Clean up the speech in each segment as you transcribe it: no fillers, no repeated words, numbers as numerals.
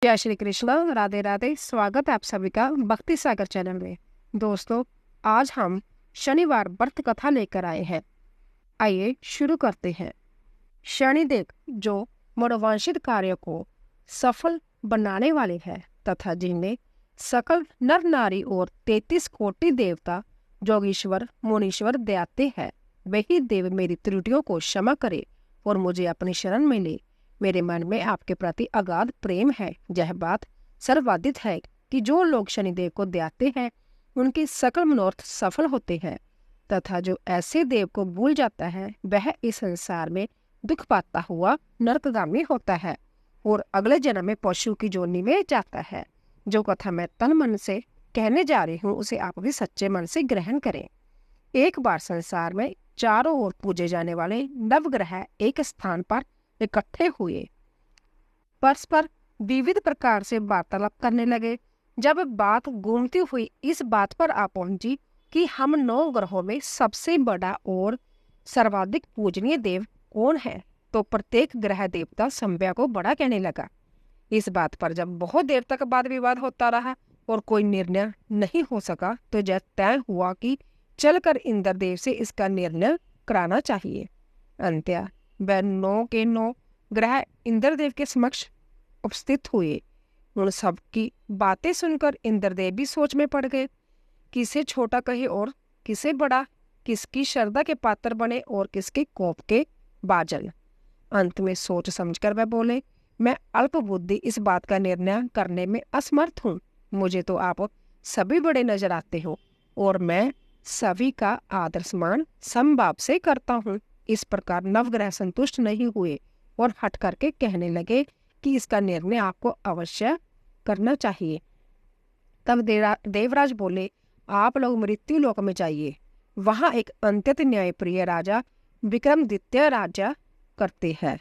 जय श्री कृष्णा, राधे राधे। स्वागत है आप सभी का भक्ति सागर चैनल में। दोस्तों, आज हम शनिवार व्रत कथा लेकर आए हैं। आइए शुरू करते हैं। शनिदेव जो मनोवांछित कार्य को सफल बनाने वाले हैं तथा जिनमें सकल नर नारी और 33 कोटि देवता जोगीश्वर मुनीश्वर दयाते हैं, वही देव मेरी त्रुटियों को क्षमा करे और मुझे अपनी शरण में ले। मेरे मन में आपके प्रति अगाध प्रेम है। यह बात सर्ववादित है कि जो लोग शनिदेव को दयाते हैं उनके सकल मनोरथ सफल होते हैं, तथा जो ऐसे देव को भूल जाता है वह इस संसार में दुख पाता हुआ नरकगामी होता है और अगले जन्म में पशु की जोनी में जाता है। जो कथा मैं तन मन से कहने जा रही हूँ उसे आप भी सच्चे मन से ग्रहण करें। एक बार संसार में चारों ओर पूजे जाने वाले नवग्रह एक स्थान पर इकट्ठे हुए, परस्पर विविध प्रकार से वार्तालाप करने लगे। जब बात घूमती हुई इस बात पर आ पहुंची कि हम 9 ग्रहों में सबसे बड़ा और सर्वाधिक पूजनीय देव कौन है, तो प्रत्येक ग्रह देवता संज्ञा को बड़ा कहने लगा। इस बात पर जब बहुत देर तक वाद विवाद होता रहा और कोई निर्णय नहीं हो सका, तो जब तय हुआ कि चलकर इंद्रदेव से इसका निर्णय कराना चाहिए। अंत्य वह 9 के 9 ग्रह इंद्रदेव के समक्ष उपस्थित हुए। उन सबकी बातें सुनकर इंद्रदेव भी सोच में पड़ गए, किसे छोटा कहे और किसे बड़ा, किसकी श्रद्धा के पात्र बने और किसके कोप के बाजल। अंत में सोच समझकर वह बोले, मैं अल्प बुद्धि इस बात का निर्णय करने में असमर्थ हूँ। मुझे तो आप सभी बड़े नजर आते हो और मैं सभी का आदर सम्मान समभाव से करता हूँ। इस प्रकार नवग्रह संतुष्ट नहीं हुए और हट करके कहने लगे कि इसका निर्णय आपको अवश्य करना चाहिए। तब देवराज बोले, आप लोग मृत्यु लोक में जाइए। वहां एक अत्यंत न्यायप्रिय राजा विक्रमादित्य राजा करते हैं।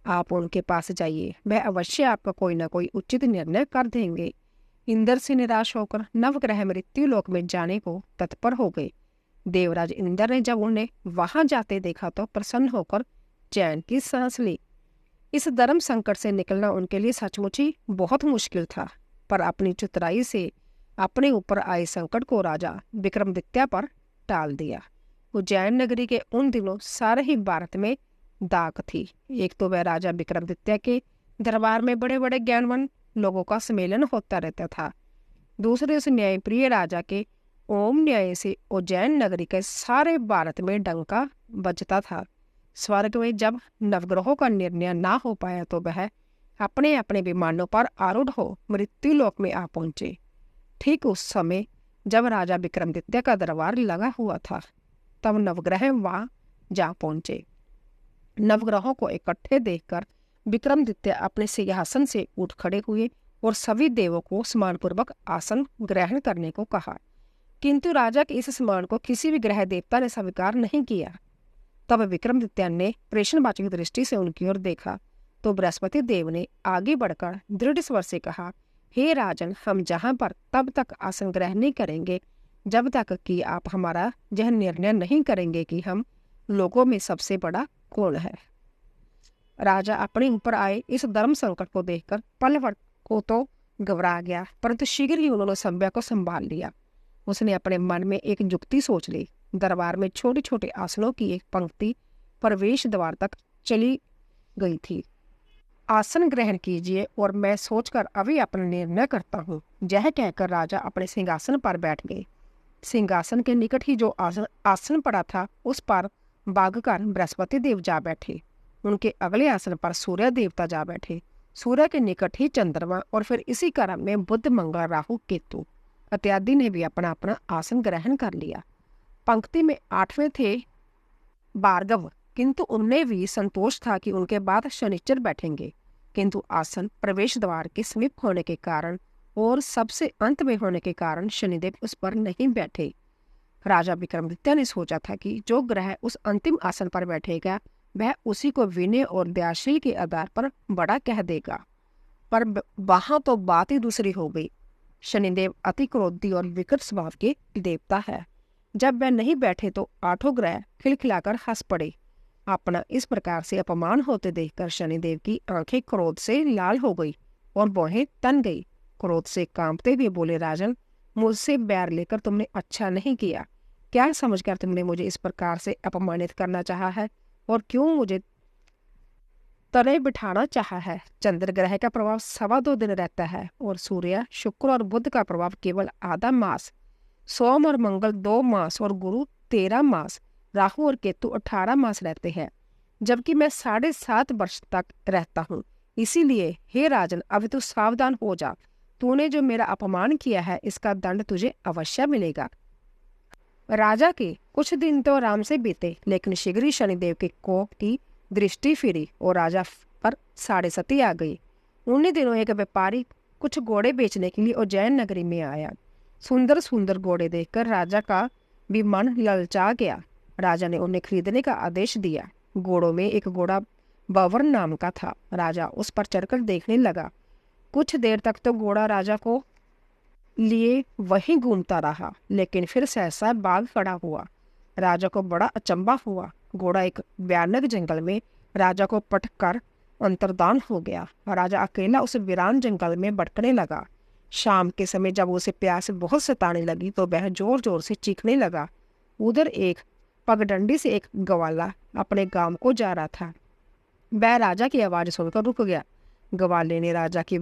आप उनके पास जाइए, वह अवश्य आपका कोई ना कोई उचित निर्णय कर देंगे। इंद्र से निराश होकर नवग्रह मृत्यु लोक में जाने को तत्पर हो गए। देवराज इंद्र ने जब उन्हें वहां जाते देखा तो प्रसन्न होकर चैन की सांस ली। इस धर्म संकट से निकलना उनके लिए सचमुच ही बहुत मुश्किल था, पर अपनी चतुराई से अपने ऊपर आए संकट को राजा विक्रमादित्य पर टाल दिया। उज्जैन नगरी के उन दिनों सारे ही भारत में दाक थी। एक तो वह राजा विक्रमादित्य के दरबार में बड़े बड़े ज्ञानवान लोगों का सम्मेलन होता रहता था। दूसरे उस न्यायप्रिय राजा के ओम न्याय से उज्जैन नगरी के सारे भारत में डंका बजता था। स्वर्ग में जब नवग्रहों का निर्णय ना हो पाया तो वह अपने अपने विमानों पर आरूढ़ हो मृत्यु लोक में आ पहुंचे। ठीक उस समय जब राजा विक्रमादित्य का दरबार लगा हुआ था, तब नवग्रह वहां जा पहुंचे। नवग्रहों को इकट्ठे देखकर विक्रमादित्य अपने सिंहासन से उठ खड़े हुए और सभी देवों को सम्मानपूर्वक आसन ग्रहण करने को कहा, किंतु राजा के इस सम्मान को किसी भी ग्रह देवता ने स्वीकार नहीं किया। तब विक्रमादित्य ने प्रेषणवाचक दृष्टि से उनकी ओर देखा तो बृहस्पति देव ने आगे बढ़कर दृढ़ स्वर से कहा, हे राजन, हम जहां पर तब तक आसन ग्रहण नहीं करेंगे जब तक कि आप हमारा यह निर्णय नहीं करेंगे कि हम लोगों में सबसे बड़ा कौन है। राजा अपने ऊपर आए इस धर्म संकट को देखकर पल भर को तो घबरा गया, परंतु शीघ्र ही उन्होंने संज्ञा को संभाल लिया। उसने अपने मन में एक युक्ति सोच ली। दरबार में छोटे छोटे आसनों की एक पंक्ति प्रवेश द्वार तक चली गई थी। आसन ग्रहण कीजिए और मैं सोचकर अभी अपना निर्णय करता हूँ। यह कहकर राजा अपने सिंहासन पर बैठ गए। सिंहासन के निकट ही जो आसन पड़ा था उस पर भागकर बृहस्पति देव जा बैठे। उनके अगले आसन पर सूर्य देवता जा बैठे। सूर्य के निकट ही चंद्रमा और फिर इसी क्रम में बुध, मंगल, राहु, केतु इत्यादि ने भी अपना अपना आसन ग्रहण कर लिया। पंक्ति में 8वें थे भार्गव, किंतु उन्हें भी संतोष था कि उनके बाद शनिचर बैठेंगे, किंतु आसन प्रवेश द्वार के समीप होने के कारण और सबसे अंत में होने के कारण शनिदेव उस पर नहीं बैठे। राजा विक्रमादित्य ने सोचा था कि जो ग्रह उस अंतिम आसन पर बैठेगा वह उसी को विनय और दयाशील के आधार पर बड़ा कह देगा, पर वहां तो बात ही दूसरी हो गई। शनिदेव अति क्रोधी और विकट स्वभाव के देवता है। जब वह नहीं बैठे तो 8 ग्रह खिलखिलाकर हंस पड़े। अपना इस प्रकार से अपमान होते देखकर शनिदेव की आंखें क्रोध से लाल हो गई और भौहें तन गई। क्रोध से कांपते हुए बोले, राजन, मुझसे बैर लेकर तुमने अच्छा नहीं किया। क्या समझकर तुमने मुझे इस प्रकार से अपमानित करना चाहा है, और क्यों मुझे तले बिठाना चाहा है? चंद्र ग्रह का प्रभाव 2.25 दिन रहता है, और सूर्य, शुक्र और बुध का प्रभाव केवल आधा मास, सोम और मंगल 2 मास और गुरु 13 मास, राहु और केतु 18 मास रहते हैं, जबकि मैं 7.5 वर्ष तक रहता हूँ। इसीलिए हे राजन, अब तू सावधान हो जा। तूने जो मेरा अपमान किया है, इसका दंड तुझे अवश्य मिलेगा। राजा के कुछ दिन तो आराम से बीते, लेकिन शीघ्र ही शनिदेव के कोप की दृष्टि फिरी और राजा पर साढ़े सती आ गई। उन्हीं दिनों एक व्यापारी कुछ घोड़े बेचने के लिए उज्जैन नगरी में आया। सुंदर सुंदर घोड़े देखकर राजा का भी मन ललचा गया। राजा ने उन्हें खरीदने का आदेश दिया। घोड़ों में एक घोड़ा बवर नाम का था। राजा उस पर चढ़कर देखने लगा। कुछ देर तक तो घोड़ा राजा को लिए वहीं घूमता रहा, लेकिन फिर सहसा बाग खड़ा हुआ। राजा को बड़ा अचंभा हुआ। घोड़ा एक भयानक जंगल में राजा को पटक कर अंतर्धान हो गया। राजा अकेला उस वीरान जंगल में भटकने लगा। शाम के समय जब उसे प्यास बहुत सताने लगी तो वह जोर जोर से चीखने लगा। उधर एक पगडंडी से एक ग्वाला अपने गांव को जा रहा था। वह राजा की आवाज सुनकर रुक गया। ग्वाले ने राजा की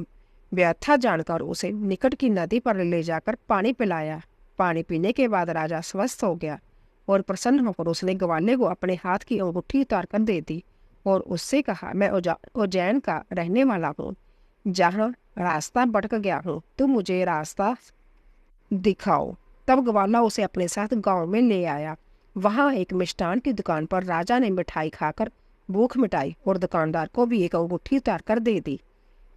व्यथा जानकर उसे निकट की नदी पर ले जाकर पानी पिलाया। पानी पीने के बाद राजा स्वस्थ हो गया और प्रसन्न होकर उसने ग्वाले को अपने हाथ की अंगूठी उतार कर दे दी और उससे कहा, मैं उज्जैन का रहने वाला हूँ, जहाँ रास्ता भटक गया हूँ, तुम मुझे रास्ता दिखाओ। तब ग्वाला उसे अपने साथ गांव में ले आया। वहां एक मिष्ठान की दुकान पर राजा ने मिठाई खाकर भूख मिटाई और दुकानदार को भी एक अंगूठी उतार कर दे दी।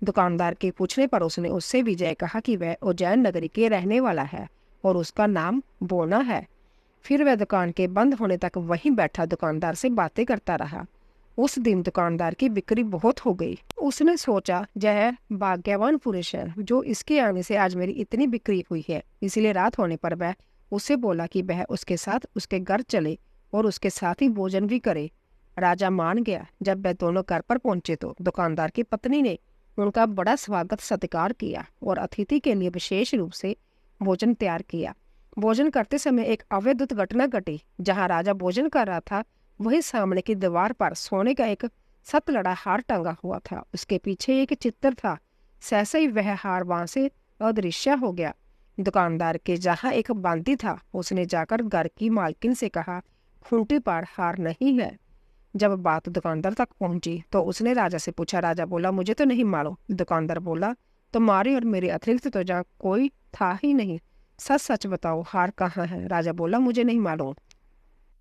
दुकानदार के पूछने पर उसने उससे विजय कहा कि वह उज्जैन नगरी के रहने वाला है और उसका नाम बोना है। फिर वह दुकान के बंद होने तक वहीं बैठा दुकानदार से बातें करता रहा। उस दिन दुकानदार की बिक्री बहुत हो गई। उसने सोचा, यह भाग्यवान पुरुष है जो इसके आने से आज मेरी इतनी बिक्री हुई है। इसलिए रात होने पर वह उससे बोला कि वह उसके साथ उसके घर चले और उसके साथ ही भोजन भी करे। राजा मान गया। जब वह दोनों घर पर पहुंचे तो दुकानदार की पत्नी ने उनका बड़ा स्वागत सत्कार किया और अतिथि के लिए विशेष रूप से भोजन तैयार किया। भोजन करते समय एक अवैध घटना घटी। जहां राजा भोजन कर रहा था, वही सामने की दीवार पर सोने का एक सतलड़ा हार टंगा हुआ था। उसके पीछे एक चित्र था। सहसा ही वह हार वहां से अदृश्य हो गया। दुकानदार के जहां एक बांदी था, उसने जाकर घर की मालकिन से कहा, खूंटी पर हार नहीं है। जब बात दुकानदार तक पहुंची तो उसने राजा से पूछा। राजा बोला, मुझे तो नहीं मालूम। दुकानदार बोला, तुम्हारे और मेरे अतिरिक्त तो जहाँ कोई था ही नहीं। सच सच बताओ, हार कहाँ है? राजा बोला, मुझे नहीं मालूम,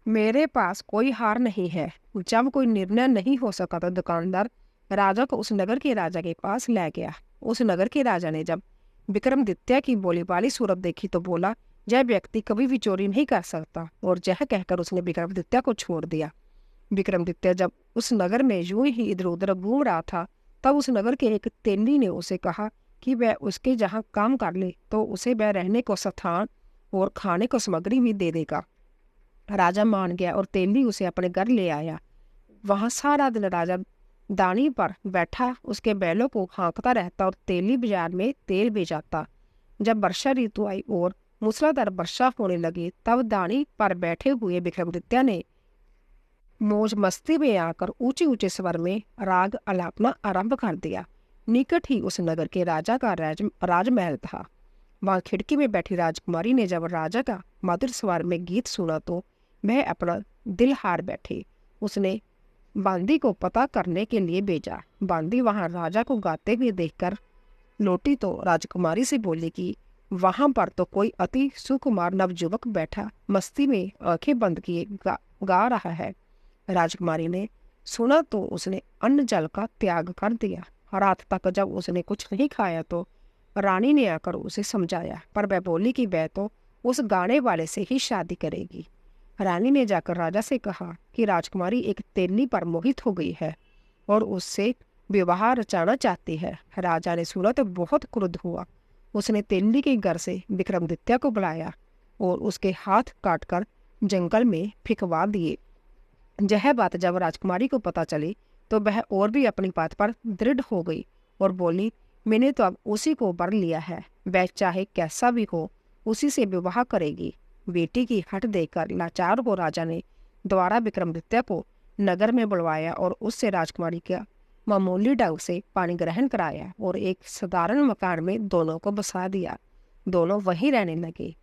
मेरे पास कोई हार नहीं है। जब कोई निर्णय नहीं हो सका तो दुकानदार राजा को उस नगर के राजा के पास ले गया। उस नगर के राजा ने जब विक्रमादित्य की बोली वाली सूरत देखी तो बोला, यह व्यक्ति कभी भी चोरी नहीं कर सकता, और यह कहकर उसने विक्रमादित्य को छोड़ दिया। विक्रमादित्य जब उस नगर में यूं ही इधर उधर घूम रहा था, तब उस नगर के एक तेली ने उसे कहा कि वह उसके जहाँ काम कर ले तो उसे वह रहने को स्थान और खाने को सामग्री भी दे देगा। राजा मान गया और तेली उसे अपने घर ले आया। वहां सारा दिन राजा दानी पर बैठा उसके बैलों को हाँकता रहता और तेली बाजार में तेल बेचाता। जब वर्षा ऋतु आई और मूसलाधार वर्षा होने लगी, तब दानी पर बैठे हुए विक्रमादित्य ने मौज मस्ती में आकर ऊंचे ऊंचे स्वर में राग अलापना आरंभ कर दिया। निकट ही उस नगर के राजा का राजमहल था। वहां खिड़की में बैठी राजकुमारी ने जब राजा का मधुर स्वर में गीत सुना तो वह अपना दिल हार बैठी। उसने बांदी को पता करने के लिए भेजा। बांदी वहां राजा को गाते हुए देखकर लौटी तो राजकुमारी से बोली कि वहां पर तो कोई अति सुकुमार नवयुवक बैठा मस्ती में आंखें बंद किए गा रहा है। राजकुमारी ने सुना तो उसने अन्न जल का त्याग कर दिया। रात तक जब उसने कुछ नहीं खाया तो रानी ने आकर उसे समझाया, पर वह बोली कि वह तो उस गाने वाले से ही शादी करेगी। रानी ने जाकर राजा से कहा कि राजकुमारी एक तेली पर मोहित हो गई है और उससे विवाह रचाना चाहती है। राजा ने सुना तो बहुत क्रुद्ध हुआ। उसने तेली के घर से विक्रमादित्य को बुलाया और उसके हाथ काटकर जंगल में फिकवा दिए। यह बात जब राजकुमारी को पता चली तो वह और भी अपनी बात पर दृढ़ हो गई और बोली, मैंने तो अब उसी को वर लिया है, वह चाहे कैसा भी हो उसी से विवाह करेगी। बेटी की हट देकर लाचार हो राजा ने द्वारा विक्रमादित्य को नगर में बुलवाया और उससे राजकुमारी का मामूली ढंग से पानी ग्रहण कराया और एक साधारण मकान में दोनों को बसा दिया। दोनों वहीं रहने लगे।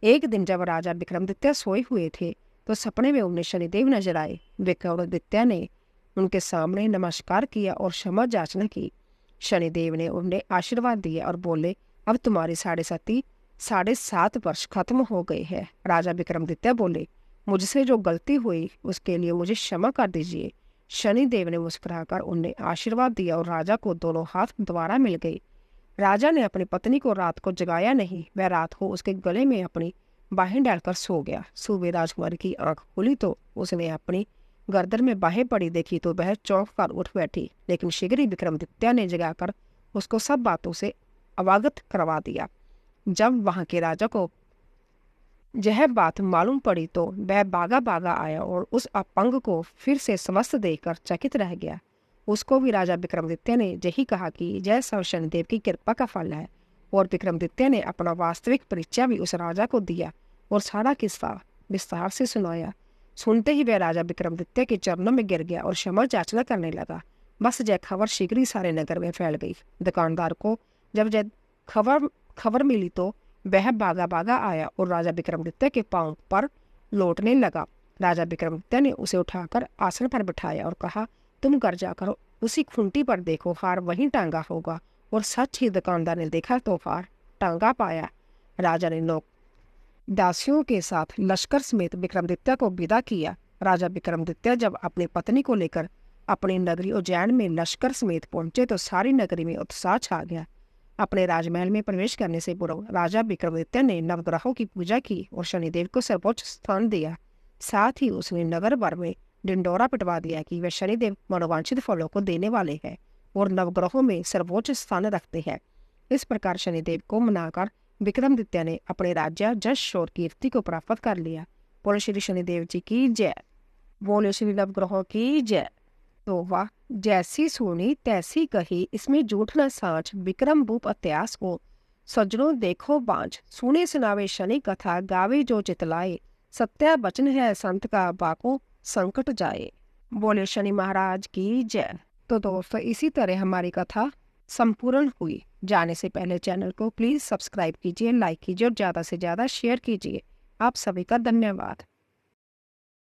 एक दिन जब राजा विक्रमादित्य सोए हुए थे तो सपने में उन्हें शनिदेव नजर आए। विक्रमादित्य ने उनके सामने नमस्कार किया और क्षमा याचना की। शनिदेव ने उन्हें आशीर्वाद दिया और बोले, अब तुम्हारी 7.5 वर्ष खत्म हो गए हैं। राजा विक्रमादित्य बोले, मुझसे जो गलती हुई उसके लिए मुझे क्षमा कर दीजिए। शनिदेव ने मुस्कुराकर उन्हें आशीर्वाद दिया और राजा को दोनों हाथ दोबारा मिल गए। राजा ने अपनी पत्नी को रात को जगाया नहीं। वह रात को उसके गले में अपनी बाहें डालकर सो गया। सुबह राजकुमारी की आंख खुली तो उसने अपनी गर्दन में बाहें पड़ी देखी तो वह चौंक कर उठ बैठी, लेकिन शीघ्र ही विक्रमादित्य ने जगाकर उसको सब बातों से अवगत करवा दिया। जब वहां के राजा को यह बात मालूम पड़ी तो वह भागा भागा आया और उस अपंग को फिर से स्वस्थ देखकर चकित रह गया। उसको भी राजा विक्रमादित्य ने यही कहा कि यह सब शनिदेव की कृपा का फल है, और विक्रमादित्य ने अपना वास्तविक परिचय भी उस राजा को दिया और सारा किस्सा विस्तार से सुनाया। सुनते ही वह राजा विक्रमादित्य के चरणों में गिर गया और क्षमा याचना करने लगा। बस यह खबर शीघ्र ही सारे नगर में फैल गई। दुकानदार को जब यह खबर मिली तो वह भागा भागा आया और राजा विक्रमादित्य के पांव पर लौटने लगा। राजा विक्रमादित्य ने उसे उठाकर आसन पर बिठाया और कहा, तुम घर जाकर उसी खूंटी पर देखो, हार वहीं टांगा होगा। और सच ही दुकानदार ने देखा तो हार टांगा पाया। राजा ने नौ दासियों के साथ लश्कर समेत विक्रमादित्य को विदा किया। राजा विक्रमादित्य जब अपनी पत्नी को लेकर अपनी नगरी उज्जैन में लश्कर समेत पहुंचे तो सारी नगरी में उत्साह छा गया। अपने राजमहल में प्रवेश करने से पूर्व राजा विक्रमादित्य ने नवग्रहों की पूजा की और शनिदेव को सर्वोच्च स्थान दिया। साथ ही उसने नगर भर में ढिंडोरा पिटवा दिया कि वे शनिदेव मनोवांछित फलों को देने वाले हैं और नवग्रहों में सर्वोच्च स्थान रखते हैं। इस प्रकार शनिदेव को मनाकर विक्रमादित्य ने अपने राज्य जश और कीर्ति को प्राप्त कर लिया। बोले श्री शनिदेव जी की जय। बोले श्री नवग्रहों की जय। तो वाह, जैसी सुनी तैसी कही, इसमें झूठ न साँच। विक्रम भूप इतिहास को सज्जनों देखो बाँझ, सुने सुनावे शनि कथा, गावे जो चितलाए, सत्या वचन है संत का, बाको संकट जाए। बोले शनि महाराज की जय। तो दोस्तों, इसी तरह हमारी कथा संपूर्ण हुई। जाने से पहले चैनल को प्लीज सब्सक्राइब कीजिए, लाइक कीजिए और ज़्यादा से ज़्यादा शेयर कीजिए। आप सभी का धन्यवाद।